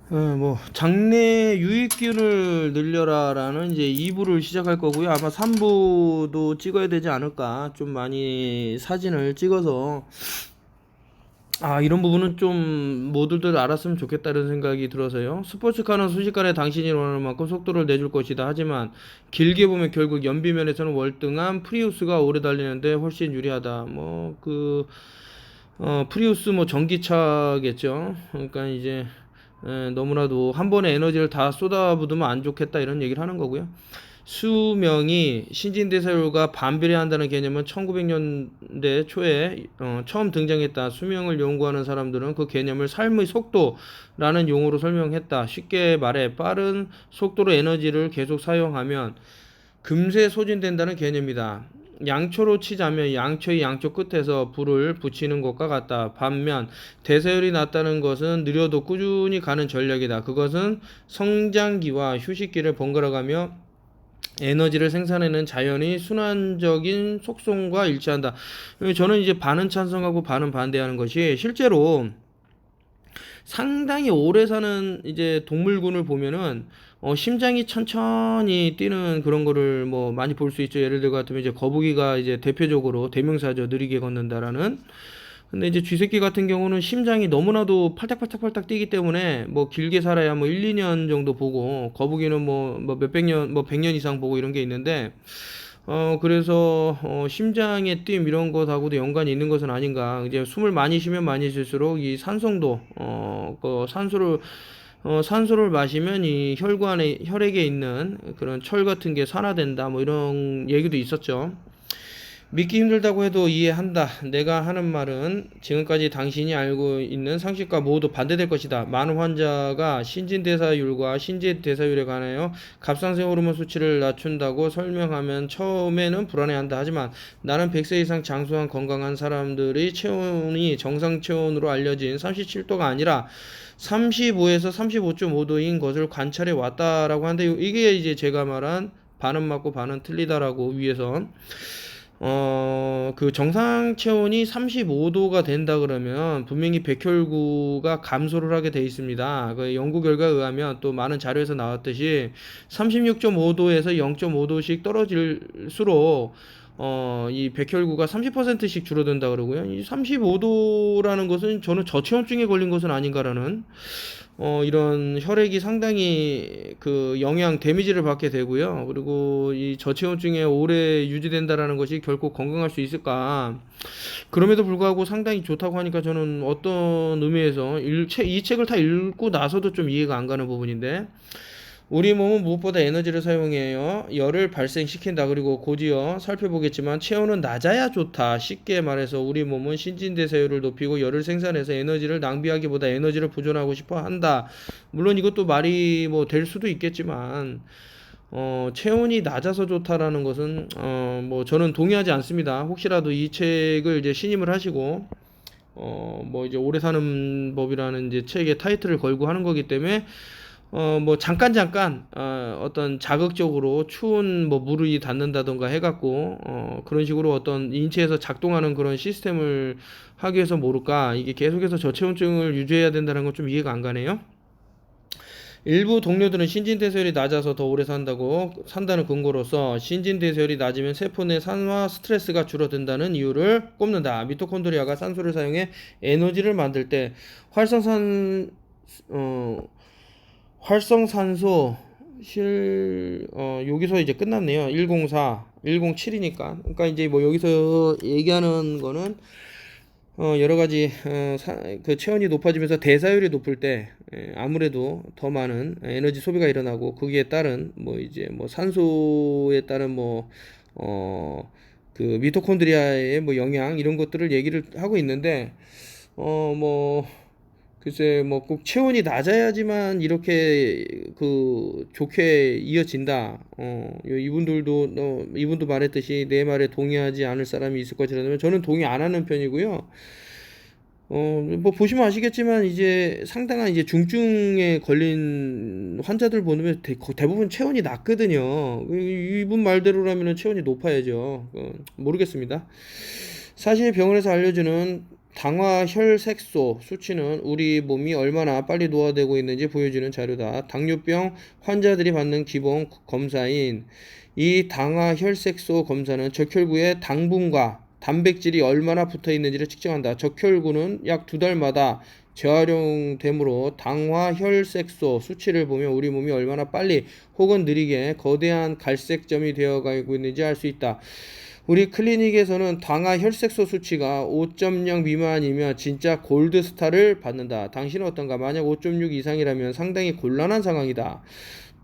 뭐 장내 유익균을 늘려라라는 이제 2부를 시작할 거고요. 아마 3부도 찍어야 되지 않을까. 좀 많이 사진을 찍어서 이런 부분은 좀 모두들 알았으면 좋겠다는 생각이 들어서요. 스포츠카는 순식간에 당신이 원하는 만큼 속도를 내줄 것이다. 하지만 길게 보면 결국 연비면에서는 월등한 프리우스가 오래 달리는데 훨씬 유리하다. 프리우스 뭐 전기차겠죠. 그러니까 이제 너무나도 한 번에 에너지를 다 쏟아부으면 안 좋겠다 이런 얘기를 하는 거고요. 수명이 신진대사율과 반비례한다는 개념은 1900년대 초에 처음 등장했다. 수명을 연구하는 사람들은 그 개념을 삶의 속도라는 용어로 설명했다. 쉽게 말해 빠른 속도로 에너지를 계속 사용하면 금세 소진된다는 개념이다. 양초로 치자면 양초의 양쪽 끝에서 불을 붙이는 것과 같다. 반면 대사율이 낮다는 것은 느려도 꾸준히 가는 전략이다. 그것은 성장기와 휴식기를 번갈아가며 에너지를 생산해내는 자연의 순환적인 속성과 일치한다. 저는 이제 반은 찬성하고 반은 반대하는 것이 실제로 상당히 오래 사는 이제 동물군을 보면은 심장이 천천히 뛰는 그런 거를 뭐 많이 볼 수 있죠. 예를 들어 같으면 이제 거북이가 이제 대표적으로 대명사죠. 느리게 걷는다라는. 근데 이제 쥐새끼 같은 경우는 심장이 너무나도 팔딱팔딱팔딱 뛰기 때문에 뭐 길게 살아야 뭐 1, 2년 정도 보고 거북이는 뭐 몇백 년, 뭐 100년 이상 보고 이런 게 있는데 그래서 심장의 뛴 이런 것하고도 연관이 있는 것은 아닌가. 이제 숨을 많이 쉬면 많이 쉴수록 이 산성도 산소를 마시면 이 혈관에 혈액에 있는 그런 철 같은 게 산화된다. 뭐 이런 얘기도 있었죠. 믿기 힘들다고 해도 이해한다. 내가 하는 말은 지금까지 당신이 알고 있는 상식과 모두 반대될 것이다. 많은 환자가 신진대사율과 신진대사율에 관하여 갑상선 호르몬 수치를 낮춘다고 설명하면 처음에는 불안해한다. 하지만 나는 100세 이상 장수한 건강한 사람들의 체온이 정상 체온으로 알려진 37도가 아니라 35에서 35.5도인 것을 관찰해 왔다라고 하는데 이게 이제 제가 말한 반은 맞고 반은 틀리다라고 위해서 그 정상 체온이 35도가 된다 그러면 분명히 백혈구가 감소를 하게 돼 있습니다. 그 연구 결과에 의하면 또 많은 자료에서 나왔듯이 36.5도에서 0.5도씩 떨어질수록 이 백혈구가 30%씩 줄어든다 그러고요. 이 35도라는 것은 저는 저체온증에 걸린 것은 아닌가라는 이런 혈액이 상당히 그 영향 데미지를 받게 되고요. 그리고 이 저체온증에 오래 유지된다라는 것이 결코 건강할 수 있을까? 그럼에도 불구하고 상당히 좋다고 하니까 저는 어떤 의미에서 이 책을 다 읽고 나서도 좀 이해가 안 가는 부분인데 우리 몸은 무엇보다 에너지를 사용해요. 열을 발생시킨다. 그리고 곧이어 살펴보겠지만 체온은 낮아야 좋다. 쉽게 말해서 우리 몸은 신진대사율을 높이고 열을 생산해서 에너지를 낭비하기보다 에너지를 보존하고 싶어 한다. 물론 이것도 말이 뭐 될 수도 있겠지만 체온이 낮아서 좋다라는 것은 뭐 저는 동의하지 않습니다. 혹시라도 이 책을 이제 신임을 하시고 뭐 이제 오래 사는 법이라는 이제 책의 타이틀을 걸고 하는 거기 때문에 뭐 잠깐 어떤 자극적으로 추운 뭐 물이 닿는다던가 해갖고 그런 식으로 어떤 인체에서 작동하는 그런 시스템을 하기 위해서 모를까 이게 계속해서 저체온증을 유지해야 된다는 건 좀 이해가 안 가네요. 일부 동료들은 신진대사율이 낮아서 더 오래 산다는 근거로서 신진대사율이 낮으면 세포 내 산화 스트레스가 줄어든다는 이유를 꼽는다. 미토콘드리아가 산소를 사용해 에너지를 만들 때 활성산 활성산소 여기서 이제 끝났네요. 104, 107이니까. 그러니까 이제 뭐 여기서 얘기하는 거는 여러 가지 그 체온이 높아지면서 대사율이 높을 때 아무래도 더 많은 에너지 소비가 일어나고 거기에 따른 뭐 이제 뭐 산소에 따른 그 미토콘드리아의 뭐 영향 이런 것들을 얘기를 하고 있는데 뭐 글쎄 뭐 꼭 체온이 낮아야지만 이렇게 그 좋게 이어진다. 이분도 말했듯이 내 말에 동의하지 않을 사람이 있을 것이라면 저는 동의 안 하는 편이고요. 뭐 보시면 아시겠지만 이제 상당한 이제 중증에 걸린 환자들 보면 대부분 체온이 낮거든요. 이분 말대로라면 체온이 높아야죠. 모르겠습니다. 사실 병원에서 알려주는 당화 혈색소 수치는 우리 몸이 얼마나 빨리 노화되고 있는지 보여주는 자료다. 당뇨병 환자들이 받는 기본 검사인 이 당화 혈색소 검사는 적혈구의 당분과 단백질이 얼마나 붙어 있는지를 측정한다. 적혈구는 약 2달마다 재활용되므로 당화 혈색소 수치를 보면 우리 몸이 얼마나 빨리 혹은 느리게 거대한 갈색점이 되어가고 있는지 알 수 있다. 우리 클리닉에서는 당화 혈색소 수치가 5.0 미만이면 진짜 골드스타를 받는다. 당신은 어떤가? 만약 5.6 이상이라면 상당히 곤란한 상황이다.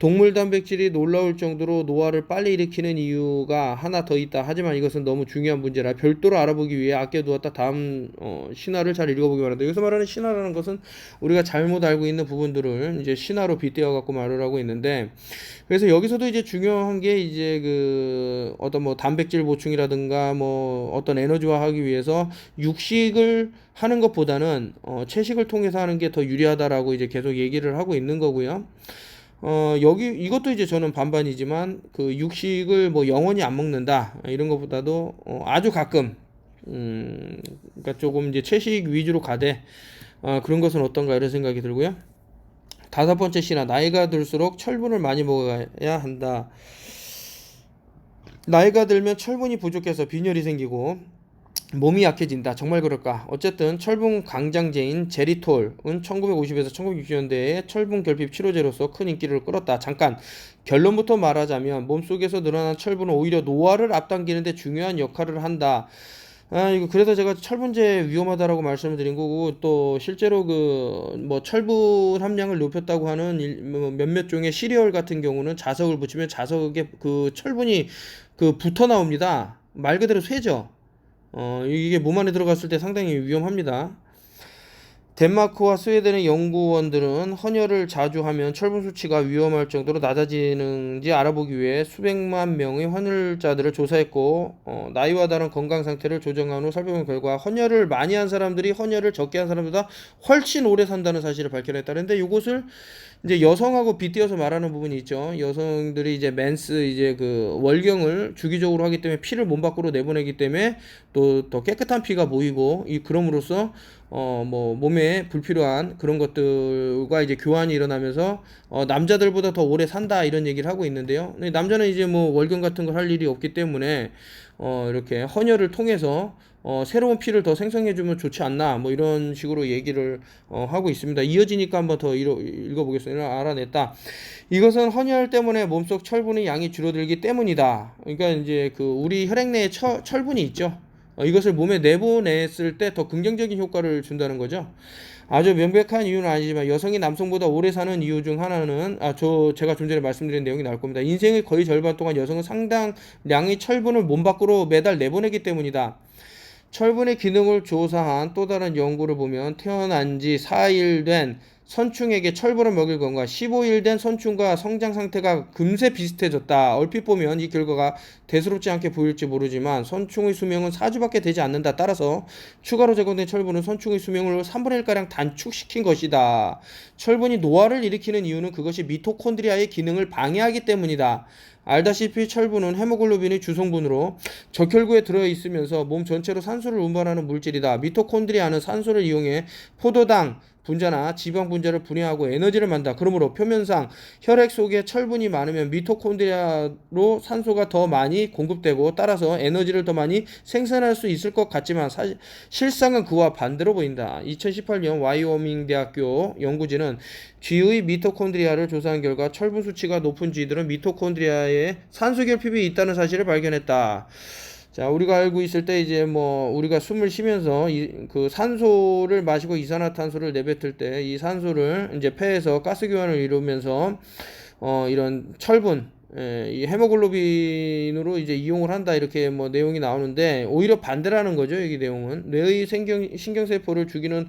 동물 단백질이 놀라울 정도로 노화를 빨리 일으키는 이유가 하나 더 있다. 하지만 이것은 너무 중요한 문제라 별도로 알아보기 위해 아껴두었다. 다음 신화를 잘 읽어보기 바란다. 여기서 말하는 신화라는 것은 우리가 잘못 알고 있는 부분들을 이제 신화로 빗대어 갖고 말을 하고 있는데, 그래서 여기서도 이제 중요한 게 이제 그 어떤 뭐 단백질 보충이라든가 뭐 어떤 에너지화하기 위해서 육식을 하는 것보다는 채식을 통해서 하는 게 더 유리하다라고 이제 계속 얘기를 하고 있는 거고요. 여기 이것도 이제 저는 반반이지만 그 육식을 뭐 영원히 안 먹는다 이런 것보다도 아주 가끔 그러니까 조금 이제 채식 위주로 가되 그런 것은 어떤가 이런 생각이 들고요. 5번째 신화, 나이가 들수록 철분을 많이 먹어야 한다. 나이가 들면 철분이 부족해서 빈혈이 생기고 몸이 약해진다. 정말 그럴까? 어쨌든 철분 강장제인 제리톨은 1950에서 1960년대에 철분 결핍 치료제로서 큰 인기를 끌었다. 잠깐 결론부터 말하자면 몸속에서 늘어난 철분은 오히려 노화를 앞당기는 데 중요한 역할을 한다. 이거 그래서 제가 철분제 위험하다라고 말씀을 드린 거고, 또 실제로 그 뭐 철분 함량을 높였다고 하는 뭐 몇몇 종의 시리얼 같은 경우는 자석을 붙이면 자석에 그 철분이 그 붙어 나옵니다. 말 그대로 쇠죠. 이게 몸 안에 들어갔을 때 상당히 위험합니다. 덴마크와 스웨덴의 연구원들은 헌혈을 자주 하면 철분 수치가 위험할 정도로 낮아지는지 알아보기 위해 수백만 명의 헌혈자들을 조사했고 나이와 다른 건강 상태를 조정한 후 살펴본 결과 헌혈을 많이 한 사람들이 헌혈을 적게 한 사람보다 훨씬 오래 산다는 사실을 밝혀냈다는데, 이것을 이제 여성하고 빗대어서 말하는 부분이 있죠. 여성들이 이제 맨스 이제 그 월경을 주기적으로 하기 때문에 피를 몸 밖으로 내보내기 때문에 또 더 깨끗한 피가 모이고 그럼으로써 뭐 몸에 불필요한 그런 것들과 이제 교환이 일어나면서 남자들보다 더 오래 산다 이런 얘기를 하고 있는데요. 남자는 이제 뭐 월경 같은 걸 할 일이 없기 때문에 이렇게 헌혈을 통해서 새로운 피를 더 생성해주면 좋지 않나 뭐 이런 식으로 얘기를 하고 있습니다. 이어지니까 한번 더 읽어보겠습니다. 알아냈다. 이것은 헌혈 때문에 몸속 철분의 양이 줄어들기 때문이다. 그러니까 이제 그 우리 혈액 내에 철분이 있죠. 이것을 몸에 내보냈을 때 더 긍정적인 효과를 준다는 거죠. 아주 명백한 이유는 아니지만 여성이 남성보다 오래 사는 이유 중 하나는 제가 좀 전에 말씀드린 내용이 나올 겁니다. 인생의 거의 절반 동안 여성은 상당량의 철분을 몸 밖으로 매달 내보내기 때문이다. 철분의 기능을 조사한 또 다른 연구를 보면 태어난 지 4일 된 선충에게 철분을 먹일 것과 15일 된 선충과 성장 상태가 금세 비슷해졌다. 얼핏 보면 이 결과가 대수롭지 않게 보일지 모르지만 선충의 수명은 4주밖에 되지 않는다. 따라서 추가로 제공된 철분은 선충의 수명을 3분의 1가량 단축시킨 것이다. 철분이 노화를 일으키는 이유는 그것이 미토콘드리아의 기능을 방해하기 때문이다. 알다시피 철분은 헤모글로빈의 주성분으로 적혈구에 들어있으면서 몸 전체로 산소를 운반하는 물질이다. 미토콘드리아는 산소를 이용해 포도당 분자나 지방 분자를 분해하고 에너지를 만든다. 그러므로 표면상 혈액 속에 철분이 많으면 미토콘드리아로 산소가 더 많이 공급되고 따라서 에너지를 더 많이 생산할 수 있을 것 같지만 실상은 그와 반대로 보인다. 2018년 와이오밍 대학교 연구진은 쥐의 미토콘드리아를 조사한 결과 철분 수치가 높은 쥐들은 미토콘드리아에 산소 결핍이 있다는 사실을 발견했다. 자, 우리가 알고 있을 때 이제 뭐 우리가 숨을 쉬면서 그 산소를 마시고 이산화탄소를 내뱉을 때 이 산소를 이제 폐에서 가스 교환을 이루면서 이런 철분 이 헤모글로빈으로 이제 이용을 한다 이렇게 뭐 내용이 나오는데, 오히려 반대라는 거죠. 이 내용은 뇌의 신경세포를 죽이는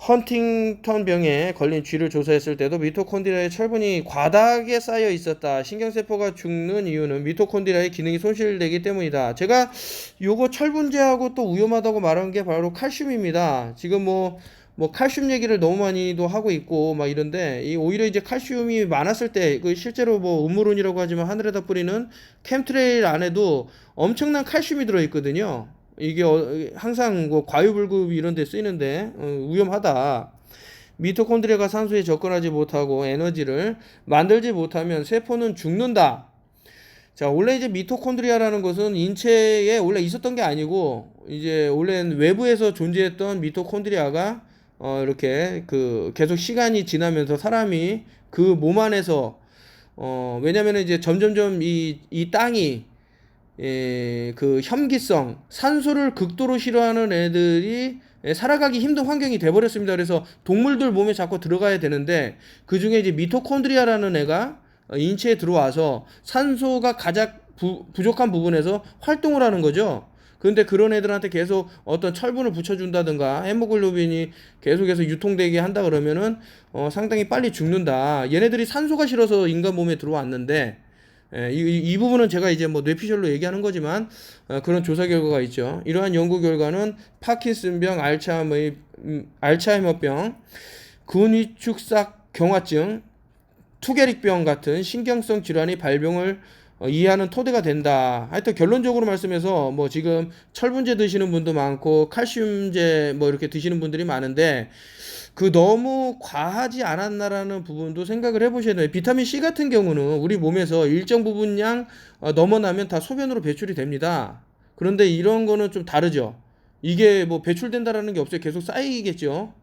헌팅턴 병에 걸린 쥐를 조사했을 때도 미토콘드리아의 철분이 과다하게 쌓여 있었다. 신경세포가 죽는 이유는 미토콘드리아의 기능이 손실되기 때문이다. 제가 요거 철분제하고 또 위험하다고 말한 게 바로 칼슘입니다. 지금 뭐 칼슘 얘기를 너무 많이도 하고 있고 막 이런데, 오히려 이제 칼슘이 많았을 때 그 실제로 뭐 음물운이라고 하지만 하늘에다 뿌리는 캠트레일 안에도 엄청난 칼슘이 들어있거든요. 이게 항상 뭐 과유불급 이런 데 쓰이는데 위험하다. 미토콘드리아가 산소에 접근하지 못하고 에너지를 만들지 못하면 세포는 죽는다. 자, 원래 이제 미토콘드리아라는 것은 인체에 원래 있었던 게 아니고 이제 원래는 외부에서 존재했던 미토콘드리아가 이렇게 그 계속 시간이 지나면서 사람이 그 몸 안에서 왜냐면 이제 점점점 이 땅이 그 혐기성, 산소를 극도로 싫어하는 애들이 살아가기 힘든 환경이 돼버렸습니다. 그래서 동물들 몸에 자꾸 들어가야 되는데 그 중에 이제 미토콘드리아라는 애가 인체에 들어와서 산소가 가장 부족한 부분에서 활동을 하는 거죠. 근데 그런 애들한테 계속 어떤 철분을 붙여준다든가 헤모글로빈이 계속해서 유통되게 한다 그러면은 상당히 빨리 죽는다. 얘네들이 산소가 싫어서 인간 몸에 들어왔는데 이 부분은 제가 이제 뭐 뇌피셜로 얘기하는 거지만 그런 조사 결과가 있죠. 이러한 연구 결과는 파킨슨병, 알츠하이머병, 근위축삭 경화증, 투게릭병 같은 신경성 질환이 발병을 이해하는 토대가 된다. 하여튼 결론적으로 말씀해서 뭐 지금 철분제 드시는 분도 많고 칼슘제 뭐 이렇게 드시는 분들이 많은데 그 너무 과하지 않았나라는 부분도 생각을 해보셔야 돼요. 비타민 C 같은 경우는 우리 몸에서 일정 부분량 넘어나면 다 소변으로 배출이 됩니다. 그런데 이런 거는 좀 다르죠. 이게 뭐 배출된다라는 게 없어요. 계속 쌓이겠죠.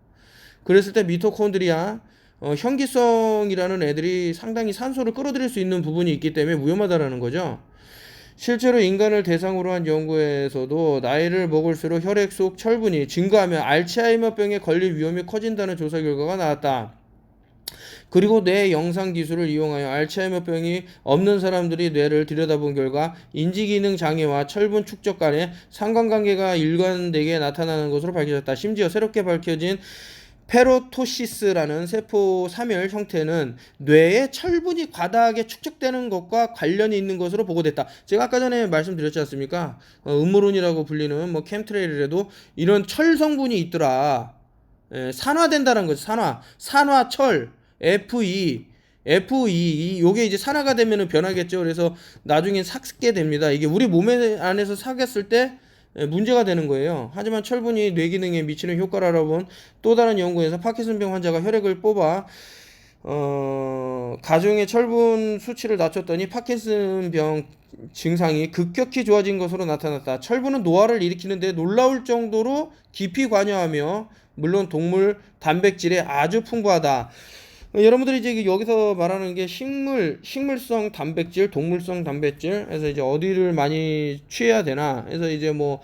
그랬을 때 미토콘드리아 현기성이라는 애들이 상당히 산소를 끌어들일 수 있는 부분이 있기 때문에 위험하다라는 거죠. 실제로 인간을 대상으로 한 연구에서도 나이를 먹을수록 혈액 속 철분이 증가하면 알츠하이머병에 걸릴 위험이 커진다는 조사 결과가 나왔다. 그리고 뇌 영상 기술을 이용하여 알츠하이머병이 없는 사람들이 뇌를 들여다본 결과 인지기능 장애와 철분 축적 간의 상관관계가 일관되게 나타나는 것으로 밝혀졌다. 심지어 새롭게 밝혀진 페로토시스라는 세포 사멸 형태는 뇌에 철분이 과다하게 축적되는 것과 관련이 있는 것으로 보고됐다. 제가 아까 전에 말씀드렸지 않습니까? 음모론이라고 불리는 뭐 캠트레일에도 이런 철 성분이 있더라. 산화된다는 거죠. 산화철 Fe 요게 이제 산화가 되면은 변하겠죠. 그래서 나중엔 삭게 됩니다. 이게 우리 몸에 안에서 삭였을 때 문제가 되는 거예요. 하지만 철분이 뇌 기능에 미치는 효과를 알아본 또 다른 연구에서 파킨슨병 환자가 혈액을 뽑아 가중의 철분 수치를 낮췄더니 파킨슨병 증상이 급격히 좋아진 것으로 나타났다. 철분은 노화를 일으키는데 놀라울 정도로 깊이 관여하며 물론 동물 단백질에 아주 풍부하다. 여러분들이 이제 여기서 말하는 게 식물성 단백질, 동물성 단백질, 그래서 이제 어디를 많이 취해야 되나, 그래서 이제 뭐,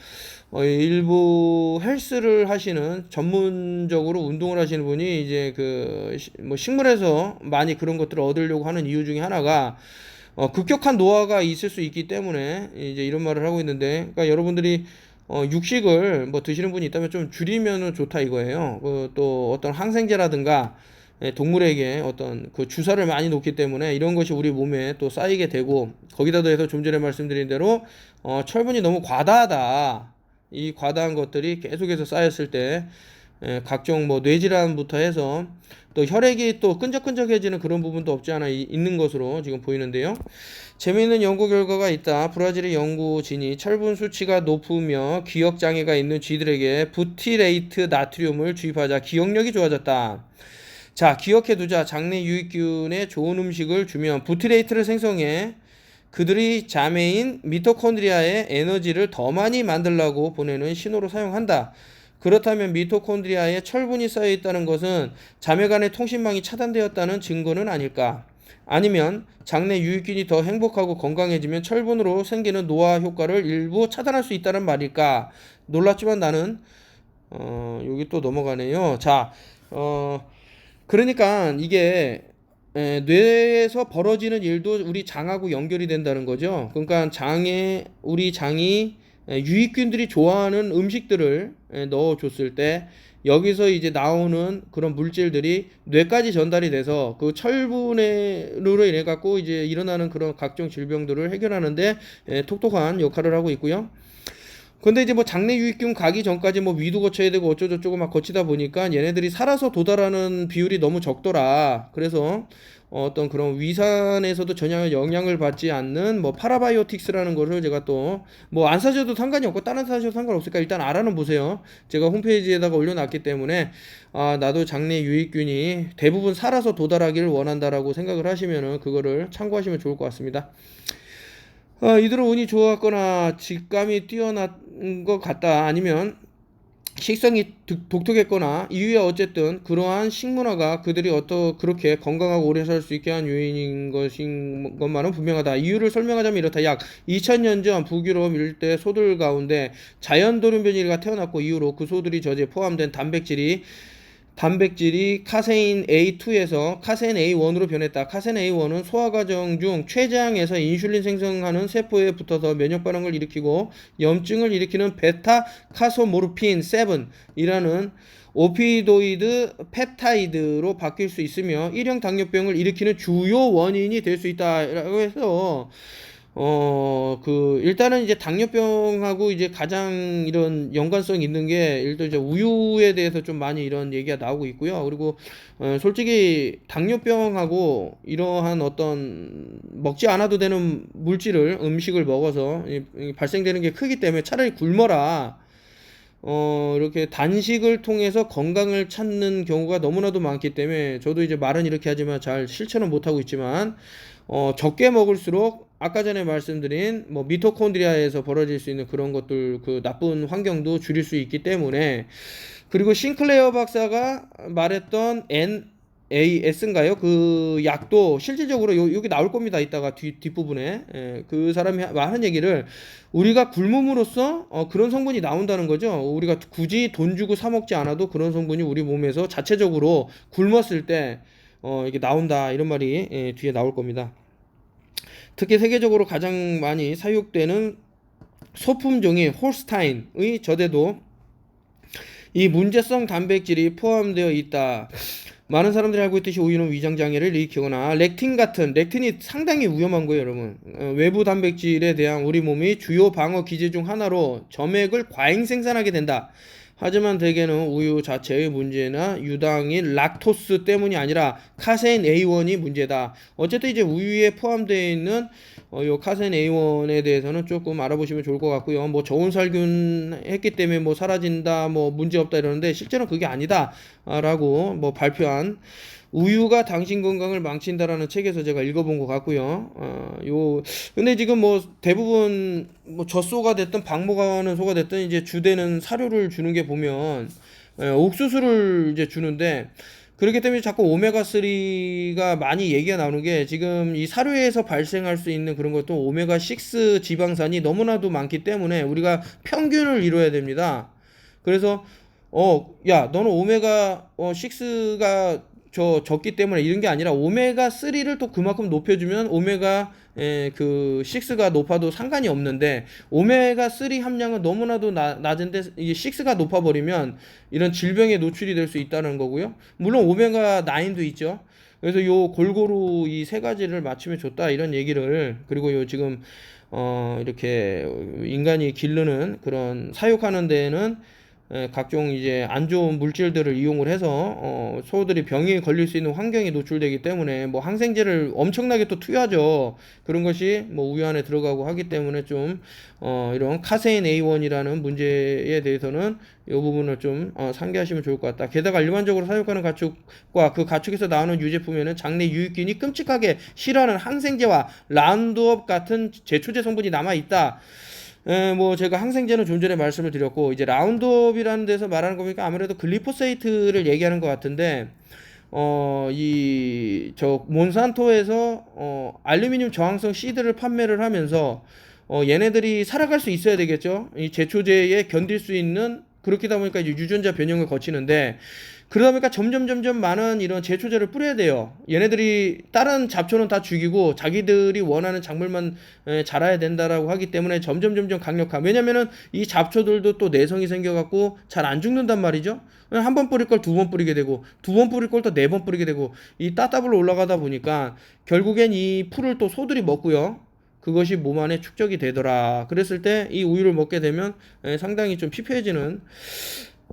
일부 헬스를 하시는, 전문적으로 운동을 하시는 분이 이제 뭐 식물에서 많이 그런 것들을 얻으려고 하는 이유 중에 하나가, 급격한 노화가 있을 수 있기 때문에 이제 이런 말을 하고 있는데, 그러니까 여러분들이 육식을 뭐 드시는 분이 있다면 좀 줄이면 좋다 이거예요. 또 어떤 항생제라든가, 동물에게 어떤 그 주사를 많이 놓기 때문에 이런 것이 우리 몸에 또 쌓이게 되고 거기다 더해서 좀 전에 말씀드린 대로 철분이 너무 과다하다. 이 과다한 것들이 계속해서 쌓였을 때 각종 뭐 뇌질환부터 해서 또 혈액이 또 끈적끈적해지는 그런 부분도 없지 않아 있는 것으로 지금 보이는데요. 재미있는 연구 결과가 있다. 브라질의 연구진이 철분 수치가 높으며 기억 장애가 있는 쥐들에게 부티레이트 나트륨을 주입하자 기억력이 좋아졌다. 자, 기억해두자. 장내 유익균에 좋은 음식을 주면 부티레이트를 생성해 그들이 자매인 미토콘드리아의 에너지를 더 많이 만들라고 보내는 신호로 사용한다. 그렇다면 미토콘드리아에 철분이 쌓여 있다는 것은 자매 간의 통신망이 차단되었다는 증거는 아닐까? 아니면 장내 유익균이 더 행복하고 건강해지면 철분으로 생기는 노화 효과를 일부 차단할 수 있다는 말일까? 놀랍지만 나는 여기 또 넘어가네요. 자, 그러니까 이게 뇌에서 벌어지는 일도 우리 장하고 연결이 된다는 거죠. 그러니까 우리 장이 유익균들이 좋아하는 음식들을 넣어줬을 때 여기서 이제 나오는 그런 물질들이 뇌까지 전달이 돼서 그 철분으로 인해 갖고 이제 일어나는 그런 각종 질병들을 해결하는데 톡톡한 역할을 하고 있고요. 근데 이제 뭐 장내 유익균 가기 전까지 뭐 위도 거쳐야 되고 어쩌고저쩌고 막 거치다 보니까 얘네들이 살아서 도달하는 비율이 너무 적더라. 그래서 어떤 그런 위산에서도 전혀 영향을 받지 않는 뭐 파라바이오틱스라는 것을 제가 또 뭐 안 사셔도 상관이 없고 다른 사셔도 상관없으니까 일단 알아는 보세요. 제가 홈페이지에다가 올려놨기 때문에 나도 장내 유익균이 대부분 살아서 도달하기를 원한다라고 생각을 하시면은 그거를 참고하시면 좋을 것 같습니다. 이들은 운이 좋았거나 직감이 뛰어난 것 같다, 아니면 식성이 독특했거나 이유야 어쨌든 그러한 식문화가 그들이 그렇게 건강하고 오래 살 수 있게 한 요인인 것만은 분명하다. 이유를 설명하자면 이렇다. 약 2000년 전 북유럽 일대 소들 가운데 자연 돌연변이가 태어났고 이후로 그 소들이 젖에 포함된 단백질이 카세인 A2에서 카세인 A1으로 변했다. 카세인 A1은 소화 과정 중 췌장에서 인슐린 생성하는 세포에 붙어서 면역 반응을 일으키고 염증을 일으키는 베타 카소모르핀 7이라는 오피도이드 펩타이드로 바뀔 수 있으며 일형 당뇨병을 일으키는 주요 원인이 될 수 있다라고 해서 일단은 이제 당뇨병하고 이제 가장 이런 연관성 있는 게 일단 이제 우유에 대해서 좀 많이 이런 얘기가 나오고 있고요. 그리고 솔직히 당뇨병하고 이러한 어떤 먹지 않아도 되는 음식을 먹어서 발생되는 게 크기 때문에 차라리 굶어라. 이렇게 단식을 통해서 건강을 찾는 경우가 너무나도 많기 때문에 저도 이제 말은 이렇게 하지만 잘 실천은 못하고 있지만 적게 먹을수록 아까 전에 말씀드린 뭐 미토콘드리아에서 벌어질 수 있는 그런 것들 그 나쁜 환경도 줄일 수 있기 때문에. 그리고 싱클레어 박사가 말했던 NAS인가요? 그 약도 실질적으로 여기 나올 겁니다. 이따가 뒷부분에. 그 사람이 하는 얘기를 우리가 굶음으로써 그런 성분이 나온다는 거죠. 우리가 굳이 돈 주고 사 먹지 않아도 그런 성분이 우리 몸에서 자체적으로 굶었을 때 이게 나온다, 이런 말이 뒤에 나올 겁니다. 특히 세계적으로 가장 많이 사육되는 소품종인 홀스타인의 젖에도 이 문제성 단백질이 포함되어 있다. 많은 사람들이 알고 있듯이 우유는 위장장애를 일으키거나 렉틴이 상당히 위험한 거예요, 여러분. 외부 단백질에 대한 우리 몸이 주요 방어 기제 중 하나로 점액을 과잉 생산하게 된다. 하지만 대개는 우유 자체의 문제나 유당인 락토스 때문이 아니라 카세인 A1이 문제다. 어쨌든 이제 우유에 포함되어 있는 요 카세인 A1에 대해서는 조금 알아보시면 좋을 것 같고요. 뭐 저온살균 했기 때문에 뭐 사라진다, 뭐 문제 없다 이러는데 실제로는 그게 아니다라고 뭐 발표한 우유가 당신 건강을 망친다라는 책에서 제가 읽어본 것 같고요. 근데 지금 뭐 대부분 뭐 젖소가 됐든 박모가는 소가 됐든 이제 주되는 사료를 주는 게 보면 옥수수를 이제 주는데, 그렇기 때문에 자꾸 오메가3가 많이 얘기가 나오는 게 지금 이 사료에서 발생할 수 있는 그런 것도 오메가6 지방산이 너무나도 많기 때문에 우리가 평균을 이뤄야 됩니다. 그래서 야, 너는 오메가6가 적기 때문에 이런 게 아니라 오메가3를 또 그만큼 높여주면 그 6가 높아도 상관이 없는데 오메가3 함량은 너무나도 낮은데 이게 6가 높아버리면 이런 질병에 노출이 될 수 있다는 거고요. 물론 오메가9도 있죠. 그래서 요 골고루 이 세 가지를 맞추면 좋다, 이런 얘기를. 그리고 요 지금 이렇게 인간이 기르는 그런 사육하는 데에는 각종 이제 안 좋은 물질들을 이용을 해서 소들이 병에 걸릴 수 있는 환경에 노출되기 때문에 뭐 항생제를 엄청나게 또 투여하죠. 그런 것이 뭐 우유 안에 들어가고 하기 때문에 좀 이런 카세인 A1이라는 문제에 대해서는 이 부분을 좀 상기하시면 좋을 것 같다. 게다가 일반적으로 사육하는 가축과 그 가축에서 나오는 유제품에는 장내 유익균이 끔찍하게 싫어하는 항생제와 라운드업 같은 제초제 성분이 남아 있다. 뭐 제가 항생제는 좀 전에 말씀을 드렸고, 이제 라운드업이라는 데서 말하는 거 보니까 아무래도 글리포세이트를 얘기하는 것 같은데, 몬산토에서 알루미늄 저항성 씨드를 판매를 하면서 얘네들이 살아갈 수 있어야 되겠죠. 이 제초제에 견딜 수 있는, 그렇게다 보니까 이제 유전자 변형을 거치는데, 그러다 보니까 점점 많은 이런 제초제를 뿌려야 돼요. 얘네들이 다른 잡초는 다 죽이고 자기들이 원하는 작물만 자라야 된다라고 하기 때문에 점점 강력한. 왜냐면은 이 잡초들도 또 내성이 생겨갖고 잘 안 죽는단 말이죠. 한 번 뿌릴 걸 두 번 뿌리게 되고, 두 번 뿌릴 걸 또 네 번 뿌리게 되고, 이 따따블로 올라가다 보니까 결국엔 이 풀을 또 소들이 먹고요. 그것이 몸 안에 축적이 되더라. 그랬을 때 이 우유를 먹게 되면 상당히 좀 피폐해지는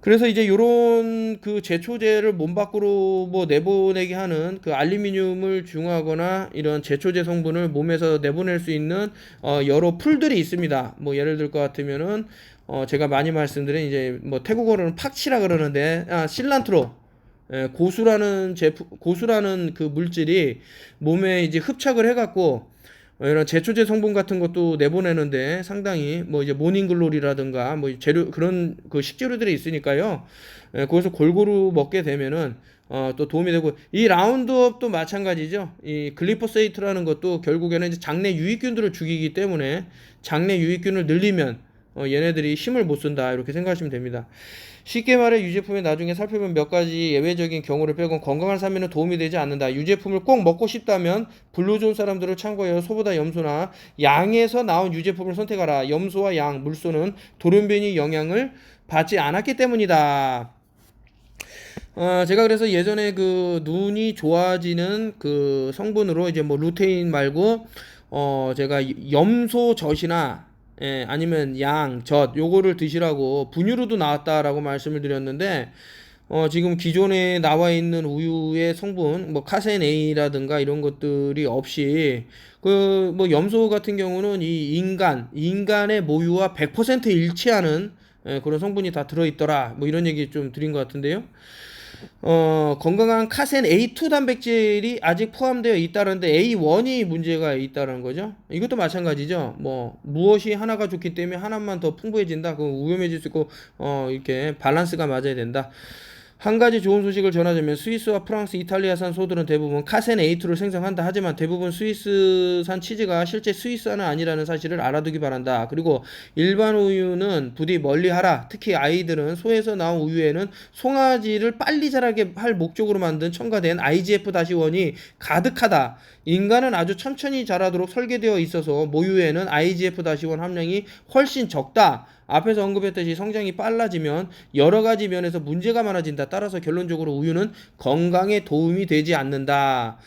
그래서 이제 요런 그 제초제를 몸 밖으로 뭐 내보내게 하는 그 알루미늄을 중화하거나 이런 제초제 성분을 몸에서 내보낼 수 있는 여러 풀들이 있습니다. 뭐 예를 들 것 같으면은 제가 많이 말씀드린 이제 뭐 태국어로는 팍치라 그러는데 실란트로, 고수라는 고수라는 그 물질이 몸에 이제 흡착을 해갖고 이런 제초제 성분 같은 것도 내보내는데 상당히 뭐 이제 모닝글로리라든가 뭐 재료 그런 그 식재료들이 있으니까요. 거기서 골고루 먹게 되면은 또 도움이 되고, 이 라운드업도 마찬가지죠. 이 글리포세이트라는 것도 결국에는 이제 장내 유익균들을 죽이기 때문에 장내 유익균을 늘리면 얘네들이 힘을 못 쓴다 이렇게 생각하시면 됩니다. 쉽게 말해 유제품의 나중에 살펴본 몇 가지 예외적인 경우를 빼곤 건강한 삶에는 도움이 되지 않는다. 유제품을 꼭 먹고 싶다면 분로 좋은 사람들을 참고하여 소보다 염소나 양에서 나온 유제품을 선택하라. 염소와 양, 물소는 돌연변이 영향을 받지 않았기 때문이다. 제가 그래서 예전에 그 눈이 좋아지는 그 성분으로 이제 뭐 루테인 말고 제가 염소젖이나 아니면 양, 젖 요거를 드시라고 분유로도 나왔다라고 말씀을 드렸는데 지금 기존에 나와 있는 우유의 성분 뭐 카세인 A라든가 이런 것들이 없이 그 뭐 염소 같은 경우는 이 인간의 모유와 100% 일치하는 그런 성분이 다 들어있더라 뭐 이런 얘기 좀 드린 것 같은데요. 건강한 카센 A2 단백질이 아직 포함되어 있다는데 A1이 문제가 있다는 거죠. 이것도 마찬가지죠. 뭐 무엇이 하나가 좋기 때문에 하나만 더 풍부해진다. 그 위험해질 수 있고 이렇게 밸런스가 맞아야 된다. 한 가지 좋은 소식을 전하자면 스위스와 프랑스, 이탈리아산 소들은 대부분 카센 A2를 생성한다. 하지만 대부분 스위스산 치즈가 실제 스위스산은 아니라는 사실을 알아두기 바란다. 그리고 일반 우유는 부디 멀리하라. 특히 아이들은 소에서 나온 우유에는 송아지를 빨리 자라게 할 목적으로 만든 첨가된 IGF-1이 가득하다. 인간은 아주 천천히 자라도록 설계되어 있어서 모유에는 IGF-1 함량이 훨씬 적다. 앞에서 언급했듯이 성장이 빨라지면 여러 가지 면에서 문제가 많아진다. 따라서 결론적으로 우유는 건강에 도움이 되지 않는다.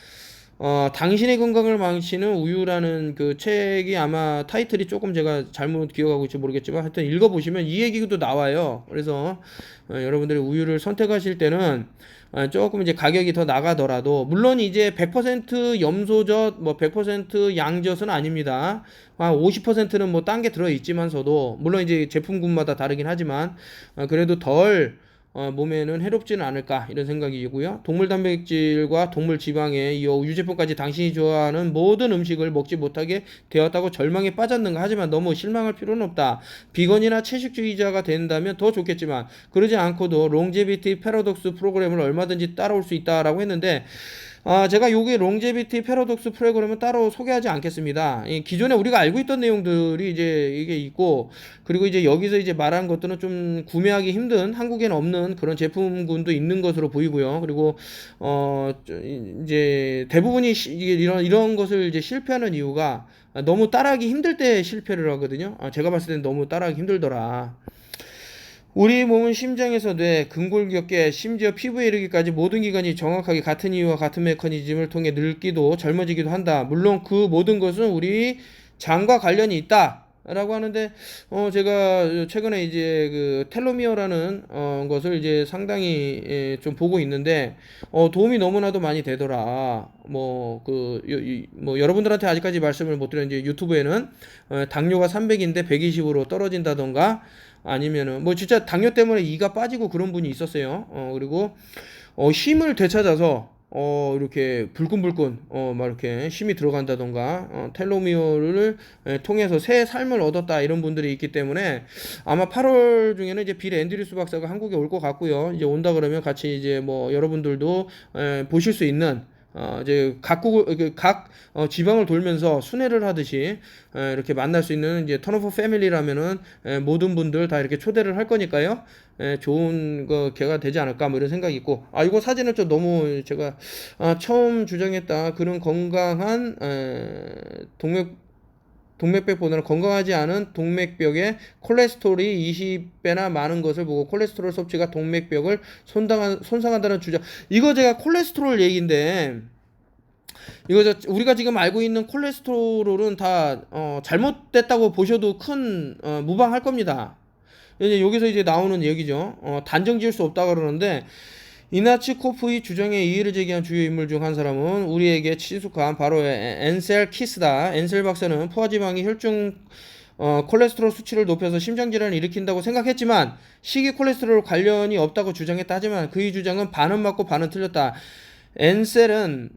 당신의 건강을 망치는 우유라는 그 책이 아마 타이틀이 조금 제가 잘못 기억하고 있지 모르겠지만 하여튼 읽어보시면 이 얘기도 나와요. 그래서 여러분들이 우유를 선택하실 때는 조금 이제 가격이 더 나가더라도 물론 이제 100% 염소젖 뭐 100% 양젖은 아닙니다. 한 50%는 뭐 딴 게 들어 있지만서도 물론 이제 제품군마다 다르긴 하지만 그래도 덜 몸에는 해롭지는 않을까 이런 생각이고요. 동물 단백질과 동물 지방에 이어 유제품까지 당신이 좋아하는 모든 음식을 먹지 못하게 되었다고 절망에 빠졌는가. 하지만 너무 실망할 필요는 없다. 비건이나 채식주의자가 된다면 더 좋겠지만 그러지 않고도 롱제비티 패러독스 프로그램을 얼마든지 따라올 수 있다라고 했는데 제가 여기 롱제비티 패러독스 프로그램은 따로 소개하지 않겠습니다. 기존에 우리가 알고 있던 내용들이 이제 이게 있고, 그리고 이제 여기서 이제 말한 것들은 좀 구매하기 힘든 한국에는 없는 그런 제품군도 있는 것으로 보이고요. 그리고 이제 대부분이 이런 것을 이제 실패하는 이유가 너무 따라하기 힘들 때 실패를 하거든요. 제가 봤을 땐 너무 따라하기 힘들더라. 우리 몸은 심장에서 뇌, 근골, 어깨, 심지어 피부에 이르기까지 모든 기관이 정확하게 같은 이유와 같은 메커니즘을 통해 늙기도 젊어지기도 한다. 물론 그 모든 것은 우리 장과 관련이 있다. 라고 하는데 제가 최근에 이제 그 텔로미어라는 것을 이제 상당히 좀 보고 있는데 도움이 너무나도 많이 되더라. 뭐 여러분들한테 아직까지 말씀을 못 드렸는데 유튜브에는 당뇨가 300인데 120으로 떨어진다던가 아니면은 뭐 진짜 당뇨 때문에 이가 빠지고 그런 분이 있었어요. 그리고 힘을 되찾아서 이렇게 불끈불끈 막 이렇게 힘이 들어간다던가 텔로미어를 통해서 새 삶을 얻었다 이런 분들이 있기 때문에 아마 8월 중에는 이제 빌 앤드류스 박사가 한국에 올 것 같고요. 이제 온다 그러면 같이 이제 뭐 여러분들도 보실 수 있는 이제 각 지방을 돌면서 순회를 하듯이 이렇게 만날 수 있는 이제 턴오브 패밀리라면은 모든 분들 다 이렇게 초대를 할 거니까요. 좋은 개가 되지 않을까 뭐 이런 생각이 있고, 이거 사진은 좀 너무 제가 처음 주장했다 그런 건강한 동맥벽보다는 건강하지 않은 동맥벽에 콜레스테롤이 20배나 많은 것을 보고 콜레스테롤 섭취가 동맥벽을 손상한다는 주장. 이거 제가 콜레스테롤 얘기인데 이거 우리가 지금 알고 있는 콜레스테롤은 다 잘못됐다고 보셔도 큰 무방할 겁니다. 이제 여기서 이제 나오는 얘기죠. 단정 지을 수 없다 그러는데 이나츠코프의 주장에 이의를 제기한 주요 인물 중 한 사람은 우리에게 친숙한 바로 엔셀 키스다. 엔셀 박사는 포화지방이 혈중 콜레스테롤 수치를 높여서 심장질환을 일으킨다고 생각했지만 식이 콜레스테롤 관련이 없다고 주장했다. 하지만 그의 주장은 반은 맞고 반은 틀렸다. 엔셀은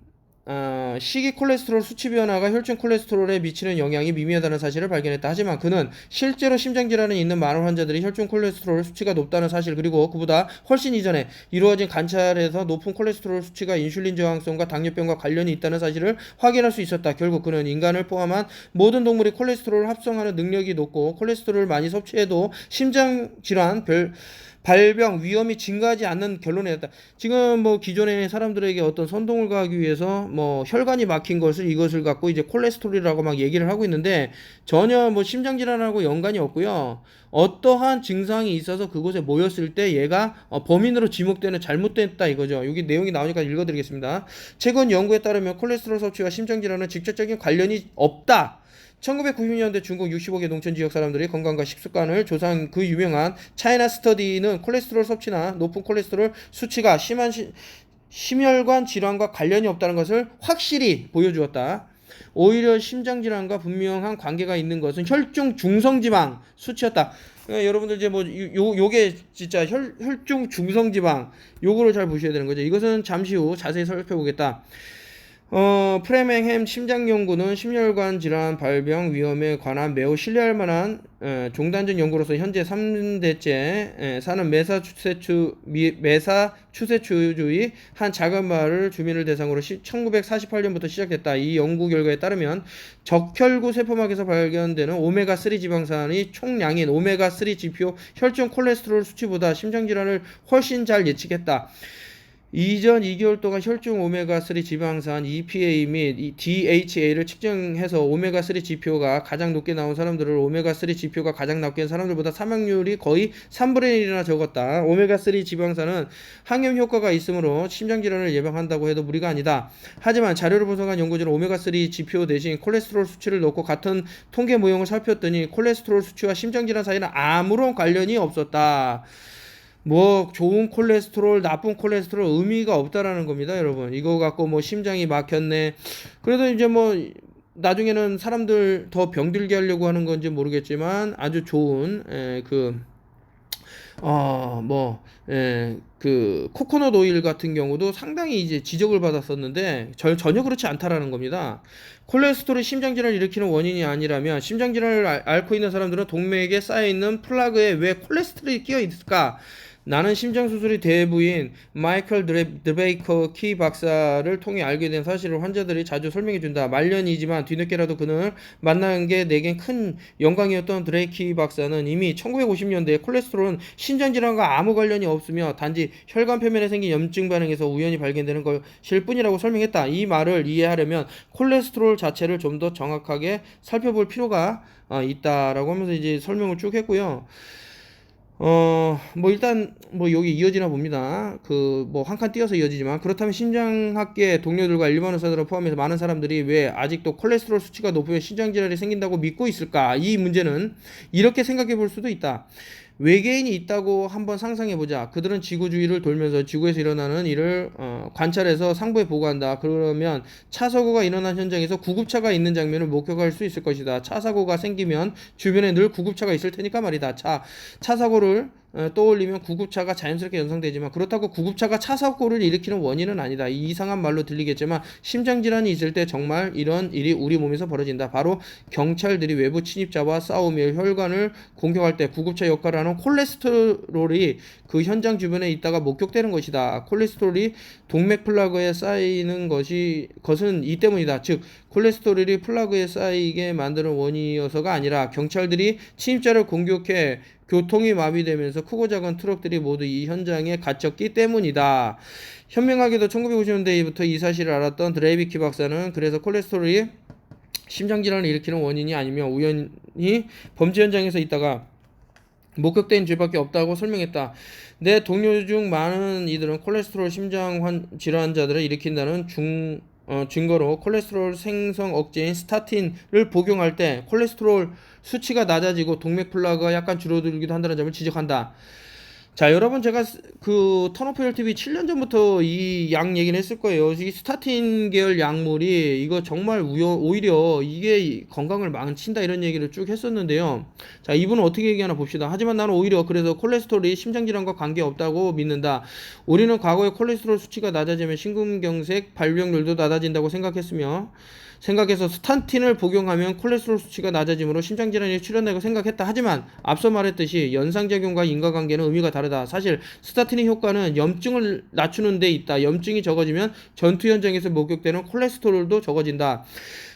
식이 콜레스테롤 수치 변화가 혈중 콜레스테롤에 미치는 영향이 미미하다는 사실을 발견했다. 하지만 그는 실제로 심장질환이 있는 많은 환자들이 혈중 콜레스테롤 수치가 높다는 사실 그리고 그보다 훨씬 이전에 이루어진 관찰에서 높은 콜레스테롤 수치가 인슐린 저항성과 당뇨병과 관련이 있다는 사실을 확인할 수 있었다. 결국 그는 인간을 포함한 모든 동물이 콜레스테롤을 합성하는 능력이 높고 콜레스테롤을 많이 섭취해도 심장질환 발병 위험이 증가하지 않는 결론에 냈다. 지금 뭐 기존의 사람들에게 어떤 선동을 가하기 위해서 뭐 혈관이 막힌 것을 이것을 갖고 이제 콜레스테롤이라고 막 얘기를 하고 있는데 전혀 뭐 심장질환하고 연관이 없고요. 어떠한 증상이 있어서 그곳에 모였을 때 얘가 범인으로 지목되는 잘못됐다 이거죠. 여기 내용이 나오니까 읽어드리겠습니다. 최근 연구에 따르면 콜레스테롤 섭취와 심장질환은 직접적인 관련이 없다. 1990년대 중국 65개 농촌 지역 사람들의 건강과 식습관을 조사한 그 유명한 차이나 스터디는 콜레스테롤 섭취나 높은 콜레스테롤 수치가 심한 심혈관 질환과 관련이 없다는 것을 확실히 보여주었다. 오히려 심장질환과 분명한 관계가 있는 것은 혈중 중성지방 수치였다. 그러니까 여러분들 이제 뭐 요게 진짜 혈중 중성지방 요거를 잘 보셔야 되는 거죠. 이것은 잠시 후 자세히 살펴보겠다. 프레맹햄 심장연구는 심혈관 질환 발병 위험에 관한 매우 신뢰할 만한 종단적 연구로서 현재 3대째 사는 메사추세츠주의 한 작은 마을 주민을 대상으로 1948년부터 시작됐다. 이 연구 결과에 따르면 적혈구 세포막에서 발견되는 오메가3 지방산의 총량인 오메가3 지표 혈중 콜레스테롤 수치보다 심장질환을 훨씬 잘 예측했다. 이전 2개월 동안 혈중 오메가3 지방산 EPA 및 DHA를 측정해서 오메가3 지표가 가장 높게 나온 사람들을 오메가3 지표가 가장 낮게 한 사람들보다 사망률이 거의 3분의 1이나 적었다. 오메가3 지방산은 항염 효과가 있으므로 심장질환을 예방한다고 해도 무리가 아니다. 하지만 자료를 분석한 연구진은 오메가3 지표 대신 콜레스테롤 수치를 넣고 같은 통계 모형을 살폈더니 콜레스테롤 수치와 심장질환 사이는 아무런 관련이 없었다. 뭐 좋은 콜레스테롤, 나쁜 콜레스테롤 의미가 없다라는 겁니다, 여러분. 이거 갖고 뭐 심장이 막혔네. 그래도 이제 뭐 나중에는 사람들 더 병들게 하려고 하는 건지 모르겠지만 아주 좋은 그 코코넛 오일 같은 경우도 상당히 이제 지적을 받았었는데 전혀 그렇지 않다라는 겁니다. 콜레스테롤이 심장질환을 일으키는 원인이 아니라면 심장질환을 앓고 있는 사람들은 동맥에 쌓여있는 플라그에 왜 콜레스테롤이 끼어 있을까? 나는 심장수술의 대부인 마이클 드베이커 키 박사를 통해 알게 된 사실을 환자들이 자주 설명해준다. 말년이지만 뒤늦게라도 그는 만난 게 내겐 큰 영광이었던 드레이키 박사는 이미 1950년대에 콜레스테롤은 심장질환과 아무 관련이 없으며 단지 혈관 표면에 생긴 염증 반응에서 우연히 발견되는 것일 뿐이라고 설명했다. 이 말을 이해하려면 콜레스테롤 자체를 좀 더 정확하게 살펴볼 필요가 있다라고 하면서 이제 설명을 쭉 했고요. 뭐 일단 뭐 여기 이어지나 봅니다. 그 뭐 한 칸 띄어서 이어지지만 그렇다면 심장학계 동료들과 일반 의사들을 포함해서 많은 사람들이 왜 아직도 콜레스테롤 수치가 높으면 심장질환이 생긴다고 믿고 있을까? 이 문제는 이렇게 생각해 볼 수도 있다. 외계인이 있다고 한번 상상해 보자. 그들은 지구 주위를 돌면서 지구에서 일어나는 일을 관찰해서 상부에 보고한다. 그러면 차 사고가 일어난 현장에서 구급차가 있는 장면을 목격할 수 있을 것이다. 차 사고가 생기면 주변에 늘 구급차가 있을 테니까 말이다. 차 사고를 떠올리면 구급차가 자연스럽게 연상되지만 그렇다고 구급차가 차 사고를 일으키는 원인은 아니다. 이 이상한 말로 들리겠지만 심장질환이 있을 때 정말 이런 일이 우리 몸에서 벌어진다. 바로 경찰들이 외부 침입자와 싸우며 혈관을 공격할 때 구급차 역할을 하는 콜레스테롤이 그 현장 주변에 있다가 목격되는 것이다. 콜레스테롤이 동맥 플라그에 쌓이는 것은 이 때문이다. 즉 콜레스테롤이 플라그에 쌓이게 만드는 원인이어서가 아니라 경찰들이 침입자를 공격해 교통이 마비되면서 크고 작은 트럭들이 모두 이 현장에 갇혔기 때문이다. 현명하게도 1950년대부터 이 사실을 알았던 드레이비키 박사는 그래서 콜레스테롤이 심장질환을 일으키는 원인이 아니며 우연히 범죄 현장에서 있다가 목격된 죄밖에 없다고 설명했다. 내 동료 중 많은 이들은 콜레스테롤 심장 질환자들을 일으킨다는 증거로 콜레스테롤 생성 억제인 스타틴을 복용할 때 콜레스테롤 수치가 낮아지고 동맥 플라그가 약간 줄어들기도 한다는 점을 지적한다. 자, 여러분 제가 그 턴오프 TV 7년 전부터 이 약 얘기는 했을 거예요. 이 스타틴 계열 약물이 이거 정말 오히려 이게 건강을 망친다 이런 얘기를 쭉 했었는데요. 자, 이분은 어떻게 얘기하나 봅시다. 하지만 나는 오히려 그래서 콜레스테롤이 심장질환과 관계없다고 믿는다. 우리는 과거에 콜레스테롤 수치가 낮아지면 심근경색 발병률도 낮아진다고 생각해서 스타틴을 복용하면 콜레스테롤 수치가 낮아지므로 심장질환이 출현되고 생각했다. 하지만 앞서 말했듯이 연상작용과 인과관계는 의미가 다르다. 사실 스타틴의 효과는 염증을 낮추는 데 있다. 염증이 적어지면 전투 현장에서 목격되는 콜레스테롤도 적어진다.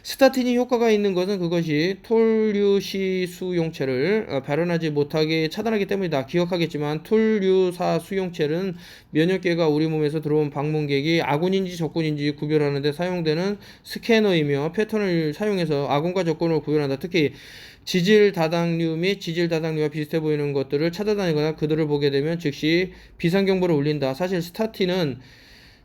스타틴이 효과가 있는 것은 그것이 톨류시 수용체를 발현하지 못하게 차단하기 때문이다. 기억하겠지만 톨류사 수용체는 면역계가 우리 몸에서 들어온 방문객이 아군인지 적군인지 구별하는 데 사용되는 스캐너이며 패턴을 사용해서 아군과 적군을 구별한다. 특히 지질다당류 및 지질다당류와 비슷해 보이는 것들을 찾아다니거나 그들을 보게 되면 즉시 비상경보를 울린다. 사실 스타틴은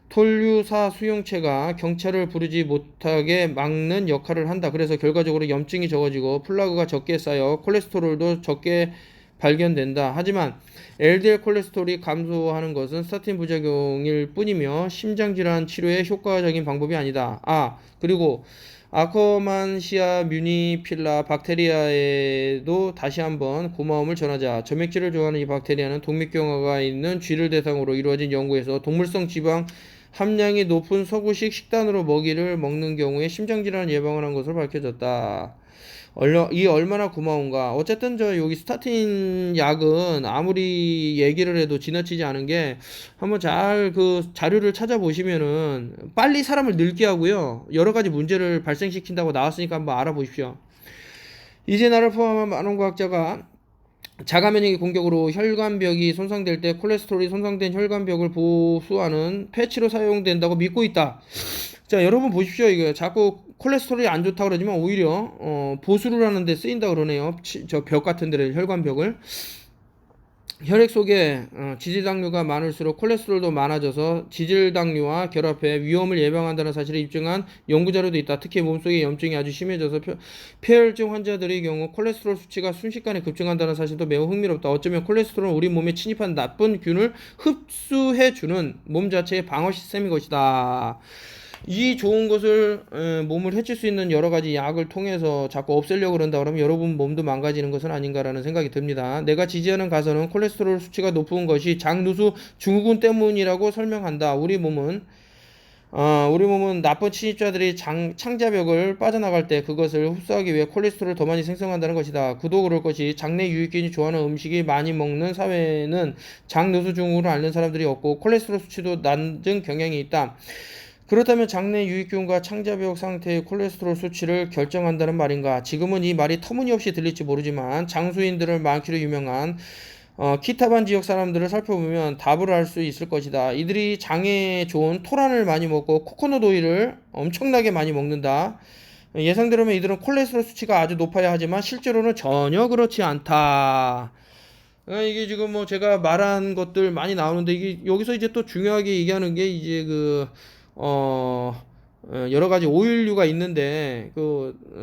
톨류사 수용체가 경찰을 부르지 못하게 막는 역할을 한다. 그래서 결과적으로 염증이 적어지고 플라그가 적게 쌓여 콜레스테롤도 적게 발견된다. 하지만 LDL 콜레스테롤이 감소하는 것은 스타틴 부작용일 뿐이며 심장질환 치료에 효과적인 방법이 아니다. 그리고 아커만시아 뮤니필라 박테리아에도 다시 한번 고마움을 전하자. 점액질을 좋아하는 이 박테리아는 동맥경화가 있는 쥐를 대상으로 이루어진 연구에서 동물성 지방 함량이 높은 서구식 식단으로 먹이를 먹는 경우에 심장질환 예방을 한 것으로 밝혀졌다. 이 얼마나 고마운가. 어쨌든 여기 스타틴 약은 아무리 얘기를 해도 지나치지 않은 게 한번 잘 그 자료를 찾아보시면은 빨리 사람을 늙게 하고요. 여러 가지 문제를 발생시킨다고 나왔으니까 한번 알아보십시오. 이제 나를 포함한 많은 과학자가 자가면역의 공격으로 혈관벽이 손상될 때 콜레스테롤이 손상된 혈관벽을 보수하는 패치로 사용된다고 믿고 있다. 자, 여러분 보십시오. 이거 자꾸 콜레스테롤이 안 좋다 그러지만 오히려 보수를 하는 데 쓰인다 그러네요. 저 벽 같은 데를 혈관벽을. 혈액 속에 지질당류가 많을수록 콜레스테롤도 많아져서 지질당류와 결합해 위험을 예방한다는 사실을 입증한 연구자료도 있다. 특히 몸속의 염증이 아주 심해져서 폐혈증 환자들의 경우 콜레스테롤 수치가 순식간에 급증한다는 사실도 매우 흥미롭다. 어쩌면 콜레스테롤은 우리 몸에 침입한 나쁜 균을 흡수해주는 몸 자체의 방어 시스템인 것이다. 이 좋은 것을 몸을 해칠 수 있는 여러 가지 약을 통해서 자꾸 없애려고 그런다 그러면 여러분 몸도 망가지는 것은 아닌가라는 생각이 듭니다. 내가 지지하는 가설은 콜레스테롤 수치가 높은 것이 장누수 증후군 때문이라고 설명한다. 우리 몸은 나쁜 침입자들이 창자벽을 빠져나갈 때 그것을 흡수하기 위해 콜레스테롤을 더 많이 생성한다는 것이다. 그도 그럴 것이 장내 유익균이 좋아하는 음식이 많이 먹는 사회에는 장누수 증후군을 앓는 사람들이 없고 콜레스테롤 수치도 낮은 경향이 있다. 그렇다면 장내 유익균과 창자벽 상태의 콜레스테롤 수치를 결정한다는 말인가? 지금은 이 말이 터무니없이 들릴지 모르지만 장수인들을 많기로 유명한 키타반 지역 사람들을 살펴보면 답을 알 수 있을 것이다. 이들이 장에 좋은 토란을 많이 먹고 코코넛 오일을 엄청나게 많이 먹는다. 예상대로면 이들은 콜레스테롤 수치가 아주 높아야 하지만 실제로는 전혀 그렇지 않다. 이게 지금 뭐 제가 말한 것들 많이 나오는데 이게 여기서 이제 또 중요하게 얘기하는 게 이제 여러 가지 오일류가 있는데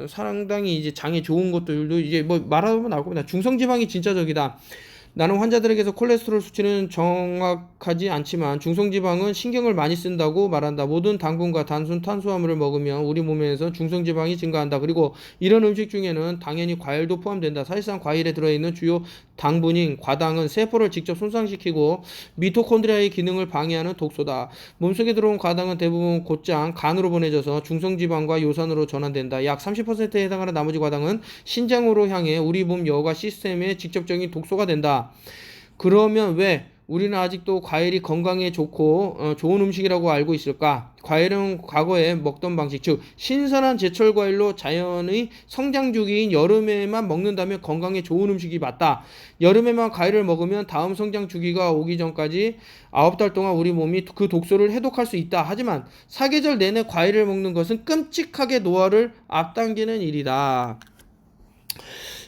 상당히 이제 장에 좋은 것들도 이제 뭐 말하면 나올 겁니다. 중성지방이 진짜 적이다. 나는 환자들에게서 콜레스테롤 수치는 정확하지 않지만 중성지방은 신경을 많이 쓴다고 말한다. 모든 당분과 단순 탄수화물을 먹으면 우리 몸에서 중성지방이 증가한다. 그리고 이런 음식 중에는 당연히 과일도 포함된다. 사실상 과일에 들어있는 주요 당분인 과당은 세포를 직접 손상시키고 미토콘드리아의 기능을 방해하는 독소다. 몸속에 들어온 과당은 대부분 곧장 간으로 보내져서 중성지방과 요산으로 전환된다. 약 30%에 해당하는 나머지 과당은 신장으로 향해 우리 몸 여과 시스템에 직접적인 독소가 된다. 그러면 왜 우리는 아직도 과일이 건강에 좋고 좋은 음식이라고 알고 있을까? 과일은 과거에 먹던 방식, 즉 신선한 제철 과일로 자연의 성장 주기인 여름에만 먹는다면 건강에 좋은 음식이 맞다. 여름에만 과일을 먹으면 다음 성장 주기가 오기 전까지 9달 동안 우리 몸이 그 독소를 해독할 수 있다. 하지만 사계절 내내 과일을 먹는 것은 끔찍하게 노화를 앞당기는 일이다.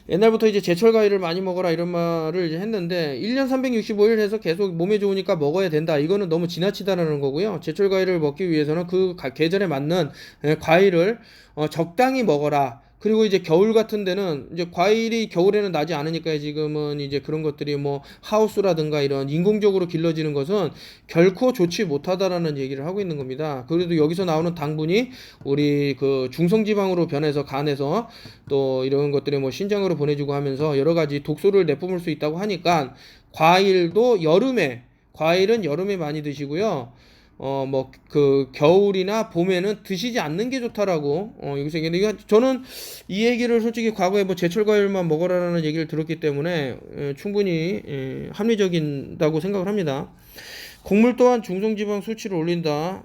옛날부터 이제 제철 과일을 많이 먹어라 이런 말을 이제 했는데 1년 365일 해서 계속 몸에 좋으니까 먹어야 된다. 이거는 너무 지나치다라는 거고요. 제철 과일을 먹기 위해서는 그 계절에 맞는 과일을 적당히 먹어라. 그리고 이제 겨울 같은 데는 이제 과일이 겨울에는 나지 않으니까 지금은 이제 그런 것들이 뭐 하우스라든가 이런 인공적으로 길러지는 것은 결코 좋지 못하다라는 얘기를 하고 있는 겁니다. 그래도 여기서 나오는 당분이 우리 그 중성지방으로 변해서 간에서 또 이런 것들이 뭐 신장으로 보내주고 하면서 여러 가지 독소를 내뿜을 수 있다고 하니까 과일은 여름에 많이 드시고요. 뭐 그 겨울이나 봄에는 드시지 않는 게 좋다라고 여기서 얘기했는데 저는 이 얘기를 솔직히 과거에 뭐 제철 과일만 먹어라라는 얘기를 들었기 때문에 충분히 합리적이다고 생각을 합니다. 곡물 또한 중성지방 수치를 올린다.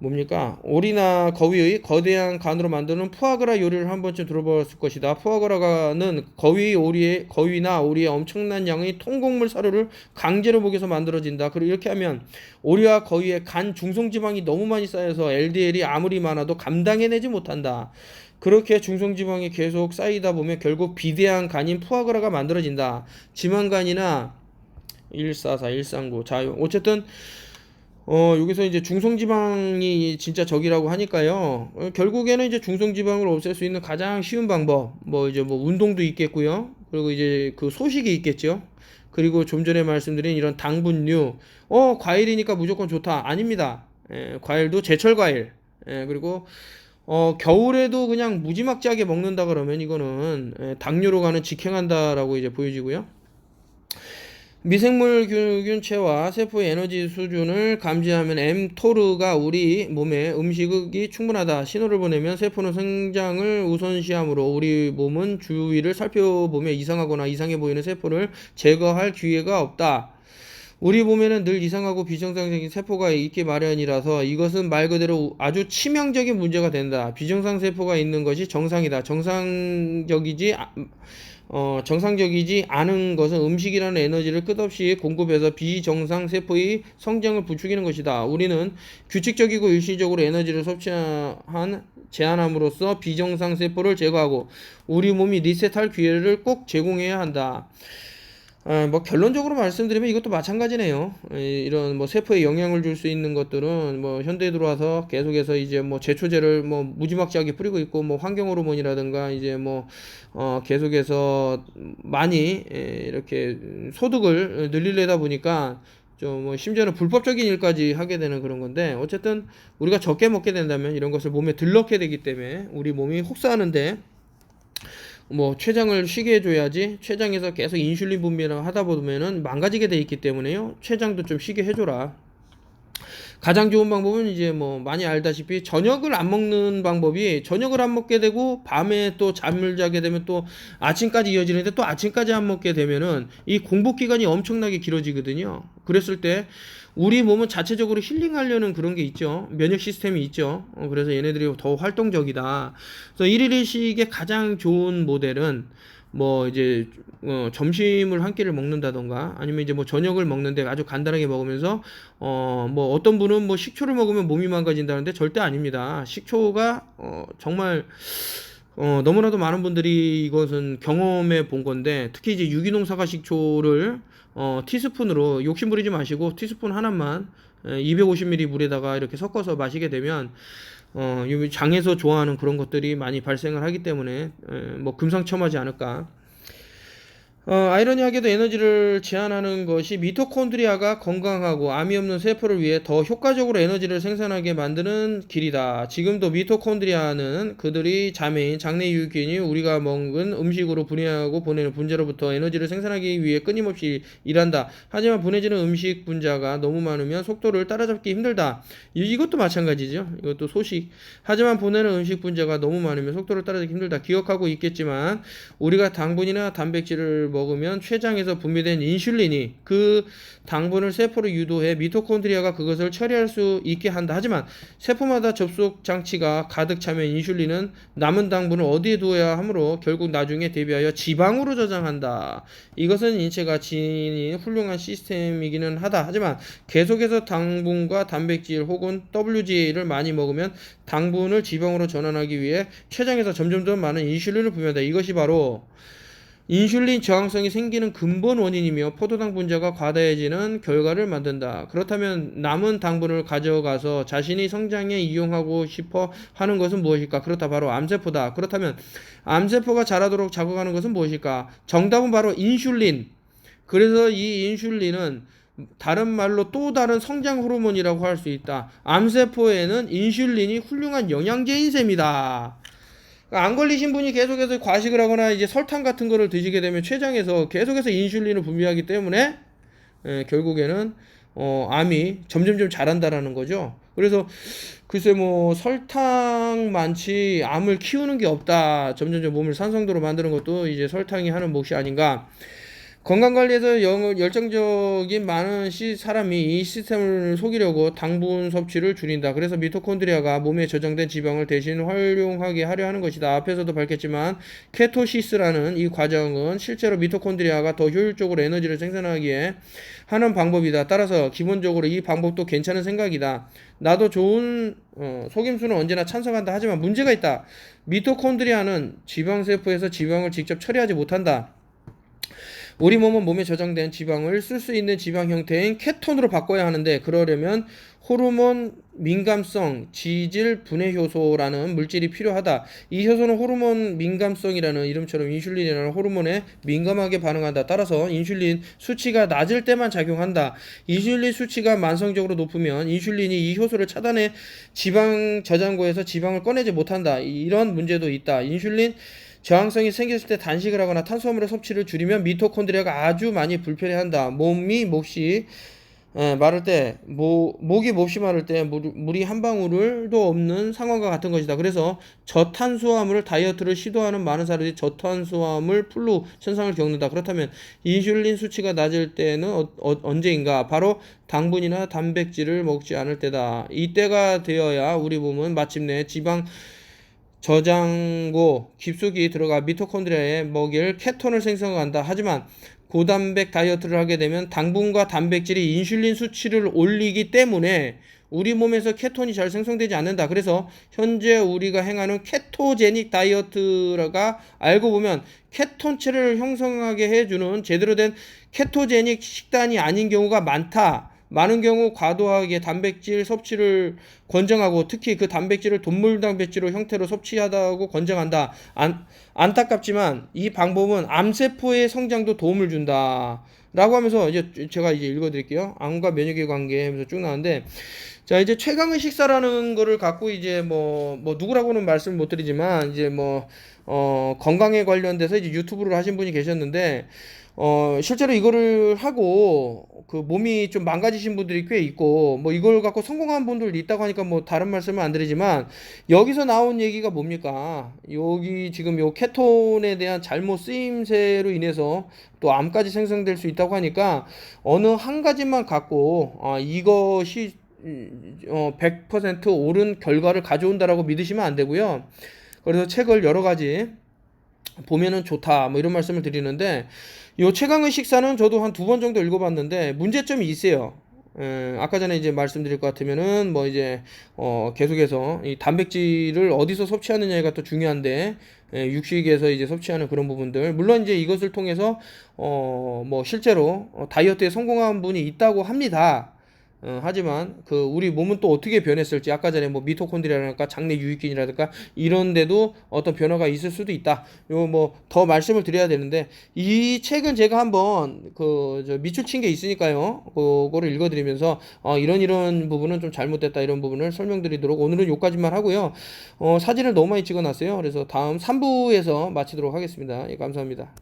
뭡니까? 오리나 거위의 거대한 간으로 만드는 푸아그라 요리를 한 번쯤 들어봤을 것이다. 푸아그라는 거위나 오리의 엄청난 양의 통곡물 사료를 강제로 먹여서 만들어진다. 그리고 이렇게 하면 오리와 거위의 간 중성지방이 너무 많이 쌓여서 LDL이 아무리 많아도 감당해내지 못한다. 그렇게 중성지방이 계속 쌓이다 보면 결국 비대한 간인 푸아그라가 만들어진다. 지방간이나 144, 139. 자, 어쨌든 여기서 이제 중성지방이 진짜 적이라고 하니까요. 결국에는 이제 중성지방을 없앨 수 있는 가장 쉬운 방법, 뭐 이제 뭐 운동도 있겠고요. 그리고 이제 그 소식이 있겠죠. 그리고 좀 전에 말씀드린 이런 당분류, 과일이니까 무조건 좋다. 아닙니다. 과일도 제철 과일. 그리고 겨울에도 그냥 무지막지하게 먹는다 그러면 이거는 당뇨로 가는 직행한다라고 이제 보여지고요. 미생물균체와 세포의 에너지 수준을 감지하면 mTOR가 우리 몸에 음식이 충분하다 신호를 보내면 세포는 성장을 우선시하므로 우리 몸은 주위를 살펴보며 이상하거나 이상해 보이는 세포를 제거할 기회가 없다. 우리 몸에는 늘 이상하고 비정상적인 세포가 있기 마련이라서 이것은 말 그대로 아주 치명적인 문제가 된다. 비정상 세포가 있는 것이 정상이다. 정상적이지 않은 것은 음식이라는 에너지를 끝없이 공급해서 비정상 세포의 성장을 부추기는 것이다. 우리는 규칙적이고 일시적으로 에너지를 제한함으로써 비정상 세포를 제거하고 우리 몸이 리셋할 기회를 꼭 제공해야 한다. 뭐 결론적으로 말씀드리면 이것도 마찬가지네요. 이런 뭐 세포에 영향을 줄 수 있는 것들은 뭐 현대에 들어와서 계속해서 이제 뭐 제초제를 뭐 무지막지하게 뿌리고 있고 뭐 환경 호르몬이라든가 이제 뭐 계속해서 많이 이렇게 소득을 늘리려다 보니까 좀 뭐 심지어는 불법적인 일까지 하게 되는 그런 건데 어쨌든 우리가 적게 먹게 된다면 이런 것을 몸에 들넣게 되기 때문에 우리 몸이 혹사하는데 뭐 췌장을 쉬게 해줘야지 췌장에서 계속 인슐린 분비를 하다 보면은 망가지게 돼 있기 때문에요. 췌장도 좀 쉬게 해줘라. 가장 좋은 방법은 이제 뭐 많이 알다시피 저녁을 안 먹는 방법이 저녁을 안 먹게 되고 밤에 또 잠을 자게 되면 또 아침까지 이어지는데 또 아침까지 안 먹게 되면은 이 공복 기간이 엄청나게 길어지거든요. 그랬을 때 우리 몸은 자체적으로 힐링하려는 그런 게 있죠. 면역 시스템이 있죠. 그래서 얘네들이 더 활동적이다. 그래서 1일 1식의 가장 좋은 모델은 뭐 이제 점심을 한 끼를 먹는다던가 아니면 이제 뭐 저녁을 먹는데 아주 간단하게 먹으면서 뭐 어떤 분은 뭐 식초를 먹으면 몸이 망가진다는데 절대 아닙니다. 식초가 정말 너무나도 많은 분들이 이것은 경험해 본 건데 특히 이제 유기농 사과 식초를 티스푼으로 욕심 부리지 마시고 티스푼 하나만 250ml 물에다가 이렇게 섞어서 마시게 되면 장에서 좋아하는 그런 것들이 많이 발생을 하기 때문에 뭐 금상첨화지 않을까. 아이러니하게도 에너지를 제한하는 것이 미토콘드리아가 건강하고 암이 없는 세포를 위해 더 효과적으로 에너지를 생산하게 만드는 길이다. 지금도 미토콘드리아는 그들이 자매인 장내 유기균이 우리가 먹은 음식으로 분해하고 보내는 분자로부터 에너지를 생산하기 위해 끊임없이 일한다. 하지만 보내지는 음식 분자가 너무 많으면 속도를 따라잡기 힘들다. 이것도 마찬가지죠. 이것도 소식. 하지만 보내는 음식 분자가 너무 많으면 속도를 따라잡기 힘들다. 기억하고 있겠지만 우리가 당분이나 단백질을 먹으면 췌장에서 분비된 인슐린이 그 당분을 세포로 유도해 미토콘드리아가 그것을 처리할 수 있게 한다. 하지만 세포마다 접속 장치가 가득 차면 인슐린은 남은 당분을 어디에 두어야 하므로 결국 나중에 대비하여 지방으로 저장한다. 이것은 인체가 지닌 훌륭한 시스템이기는 하다. 하지만 계속해서 당분과 단백질 혹은 WGA를 많이 먹으면 당분을 지방으로 전환하기 위해 췌장에서 점점 더 많은 인슐린을 분비한다. 이것이 바로 인슐린 저항성이 생기는 근본 원인이며 포도당 분자가 과다해지는 결과를 만든다. 그렇다면 남은 당분을 가져가서 자신이 성장에 이용하고 싶어 하는 것은 무엇일까? 그렇다. 바로 암세포다. 그렇다면 암세포가 자라도록 작용하는 것은 무엇일까? 정답은 바로 인슐린. 그래서 이 인슐린은 다른 말로 또 다른 성장 호르몬이라고 할 수 있다. 암세포에는 인슐린이 훌륭한 영양제인 셈이다. 안 걸리신 분이 계속해서 과식을 하거나 이제 설탕 같은 거를 드시게 되면 췌장에서 계속해서 인슐린을 분비하기 때문에 결국에는 암이 점점점 자란다라는 거죠. 그래서 글쎄 뭐 설탕 많지 암을 키우는 게 없다. 점점점 몸을 산성도로 만드는 것도 이제 설탕이 하는 몫이 아닌가. 건강관리에서 열정적인 많은 사람이 이 시스템을 속이려고 당분 섭취를 줄인다. 그래서 미토콘드리아가 몸에 저장된 지방을 대신 활용하게 하려 하는 것이다. 앞에서도 밝혔지만 케토시스라는 이 과정은 실제로 미토콘드리아가 더 효율적으로 에너지를 생산하기에 하는 방법이다. 따라서 기본적으로 이 방법도 괜찮은 생각이다. 나도 좋은 속임수는 언제나 찬성한다. 하지만 문제가 있다. 미토콘드리아는 지방세포에서 지방을 직접 처리하지 못한다. 우리 몸은 몸에 저장된 지방을 쓸 수 있는 지방 형태인 케톤으로 바꿔야 하는데 그러려면 호르몬 민감성 지질 분해 효소라는 물질이 필요하다. 이 효소는 호르몬 민감성이라는 이름처럼 인슐린이라는 호르몬에 민감하게 반응한다. 따라서 인슐린 수치가 낮을 때만 작용한다. 인슐린 수치가 만성적으로 높으면 인슐린이 이 효소를 차단해 지방 저장고에서 지방을 꺼내지 못한다. 이런 문제도 있다. 인슐린 저항성이 생겼을 때 단식을 하거나 탄수화물의 섭취를 줄이면 미토콘드리아가 아주 많이 불편해한다. 몹시 마를 때 목이 몹시 마를 때 물이 한 방울도 없는 상황과 같은 것이다. 그래서 저탄수화물 다이어트를 시도하는 많은 사람들이 저탄수화물 플루 현상을 겪는다. 그렇다면 인슐린 수치가 낮을 때는 언제인가? 바로 당분이나 단백질을 먹지 않을 때다. 이때가 되어야 우리 몸은 마침내 지방 저장고 깊숙이 들어가 미토콘드리아에 먹일 케톤을 생성한다. 하지만 고단백 다이어트를 하게 되면 당분과 단백질이 인슐린 수치를 올리기 때문에 우리 몸에서 케톤이 잘 생성되지 않는다. 그래서 현재 우리가 행하는 케토제닉 다이어트가 알고 보면 케톤체를 형성하게 해주는 제대로 된 케토제닉 식단이 아닌 경우가 많다. 많은 경우 과도하게 단백질 섭취를 권장하고 특히 그 단백질을 동물 단백질로 형태로 섭취하다고 권장한다. 안타깝지만 이 방법은 암세포의 성장도 도움을 준다. 라고 하면서 이제 제가 이제 읽어드릴게요. 암과 면역의 관계 하면서 쭉 나오는데 자 이제 최강의 식사라는 거를 갖고 이제 뭐 누구라고는 말씀 못 드리지만 이제 건강에 관련돼서 이제 유튜브를 하신 분이 계셨는데 실제로 이거를 하고 그 몸이 좀 망가지신 분들이 꽤 있고 뭐 이걸 갖고 성공한 분들도 있다고 하니까 뭐 다른 말씀은 안 드리지만 여기서 나온 얘기가 뭡니까? 여기 지금 요 케톤에 대한 잘못 쓰임새로 인해서 또 암까지 생성될 수 있다고 하니까 어느 한 가지만 갖고 이것이 100% 옳은 결과를 가져온다라고 믿으시면 안 되고요. 그래서 책을 여러 가지 보면은 좋다 뭐 이런 말씀을 드리는데 요 최강의 식사는 저도 한 2번 정도 읽어봤는데 문제점이 있어요. 아까 전에 이제 말씀드릴 것 같으면은 뭐 이제 계속해서 이 단백질을 어디서 섭취하느냐가 또 중요한데 육식에서 이제 섭취하는 그런 부분들 물론 이제 이것을 통해서 뭐 실제로 다이어트에 성공한 분이 있다고 합니다. 하지만 그 우리 몸은 또 어떻게 변했을지 아까 전에 뭐 미토콘드리아라든가 장내 유익균이라든가 이런데도 어떤 변화가 있을 수도 있다. 요 뭐 더 말씀을 드려야 되는데 이 책은 제가 한번 저 밑줄 친 게 있으니까요. 그거를 읽어드리면서 이런 부분은 좀 잘못됐다 이런 부분을 설명드리도록 오늘은 요까지만 하고요. 사진을 너무 많이 찍어놨어요. 그래서 다음 3부에서 마치도록 하겠습니다. 예, 감사합니다.